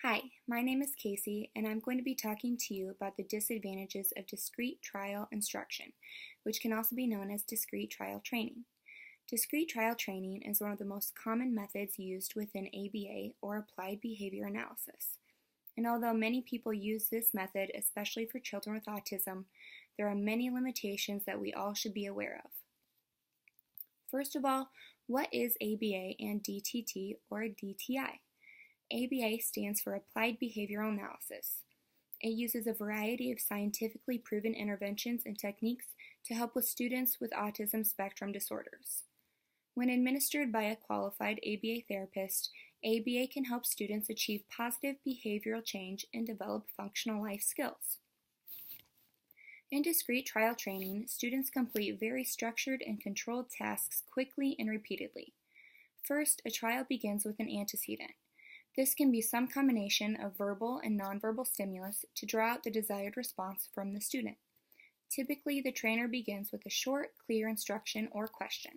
Hi, my name is Kacie, and I'm going to be talking to you about the disadvantages of discrete trial instruction, which can also be known as discrete trial training. Discrete trial training is one of the most common methods used within ABA or applied behavior analysis. And although many people use this method, especially for children with autism, there are many limitations that we all should be aware of. First of all, what is ABA and DTT or DTI? ABA stands for Applied Behavioral Analysis. It uses a variety of scientifically proven interventions and techniques to help with students with autism spectrum disorders. When administered by a qualified ABA therapist, ABA can help students achieve positive behavioral change and develop functional life skills. In discrete trial training, students complete very structured and controlled tasks quickly and repeatedly. First, a trial begins with an antecedent. This can be some combination of verbal and nonverbal stimulus to draw out the desired response from the student. Typically, the trainer begins with a short, clear instruction or question.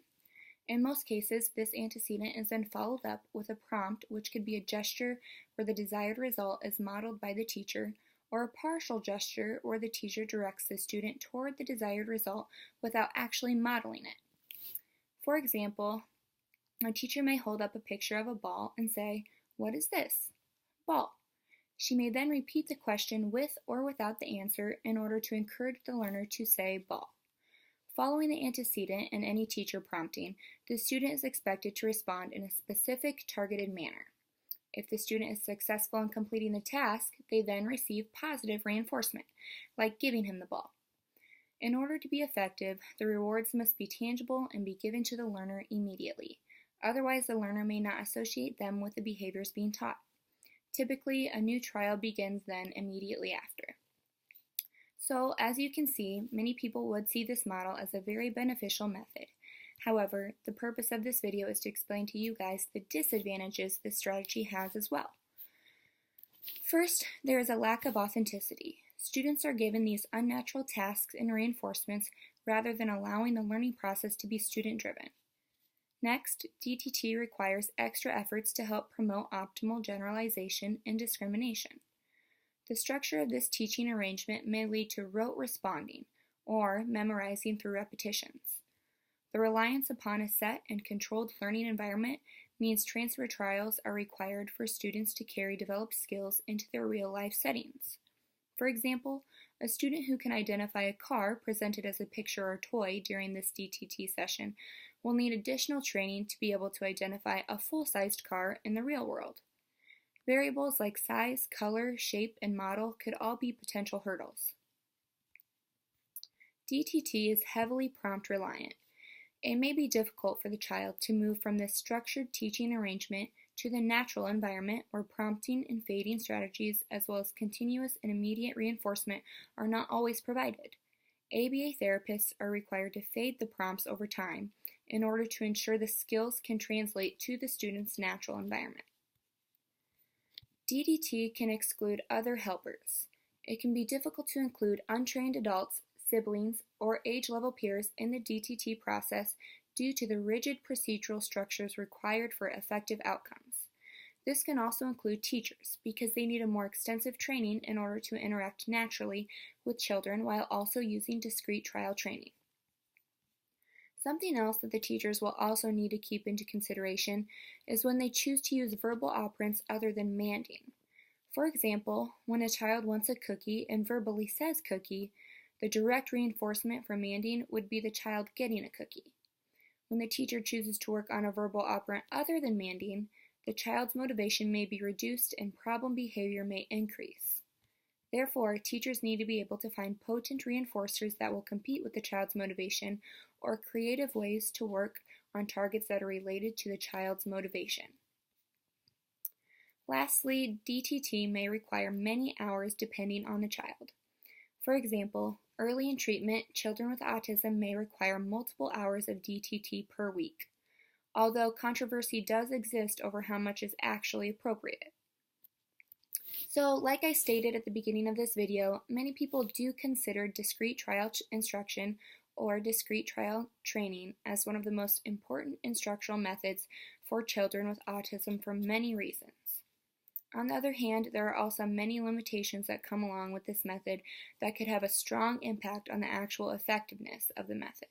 In most cases, this antecedent is then followed up with a prompt, which could be a gesture where the desired result is modeled by the teacher, or a partial gesture where the teacher directs the student toward the desired result without actually modeling it. For example, a teacher may hold up a picture of a ball and say, "What is this?" "Ball." She may then repeat the question with or without the answer in order to encourage the learner to say ball. Following the antecedent and any teacher prompting, the student is expected to respond in a specific targeted manner. If the student is successful in completing the task, they then receive positive reinforcement, like giving him the ball. In order to be effective, the rewards must be tangible and be given to the learner immediately. Otherwise, the learner may not associate them with the behaviors being taught. Typically, a new trial begins then immediately after. So, as you can see, many people would see this model as a very beneficial method. However, the purpose of this video is to explain to you guys the disadvantages this strategy has as well. First, there is a lack of authenticity. Students are given these unnatural tasks and reinforcements rather than allowing the learning process to be student-driven. Next, DTT requires extra efforts to help promote optimal generalization and discrimination. The structure of this teaching arrangement may lead to rote responding, or memorizing through repetitions. The reliance upon a set and controlled learning environment means transfer trials are required for students to carry developed skills into their real-life settings. For example, a student who can identify a car presented as a picture or toy during this DTT session will need additional training to be able to identify a full-sized car in the real world. Variables like size, color, shape, and model could all be potential hurdles. DTT is heavily prompt reliant. It may be difficult for the child to move from this structured teaching arrangement to the natural environment where prompting and fading strategies as well as continuous and immediate reinforcement are not always provided. ABA therapists are required to fade the prompts over time in order to ensure the skills can translate to the student's natural environment. DTT can exclude other helpers. It can be difficult to include untrained adults, siblings, or age-level peers in the DTT process due to the rigid procedural structures required for effective outcomes. This can also include teachers because they need a more extensive training in order to interact naturally with children while also using discrete trial training. Something else that the teachers will also need to keep into consideration is when they choose to use verbal operants other than manding. For example, when a child wants a cookie and verbally says cookie, the direct reinforcement for manding would be the child getting a cookie. When the teacher chooses to work on a verbal operant other than manding, the child's motivation may be reduced and problem behavior may increase. Therefore, teachers need to be able to find potent reinforcers that will compete with the child's motivation or creative ways to work on targets that are related to the child's motivation. Lastly, DTT may require many hours depending on the child. For example, early in treatment, children with autism may require multiple hours of DTT per week, although controversy does exist over how much is actually appropriate. So, like I stated at the beginning of this video, many people do consider discrete trial instruction or discrete trial training as one of the most important instructional methods for children with autism for many reasons. On the other hand, there are also many limitations that come along with this method that could have a strong impact on the actual effectiveness of the method.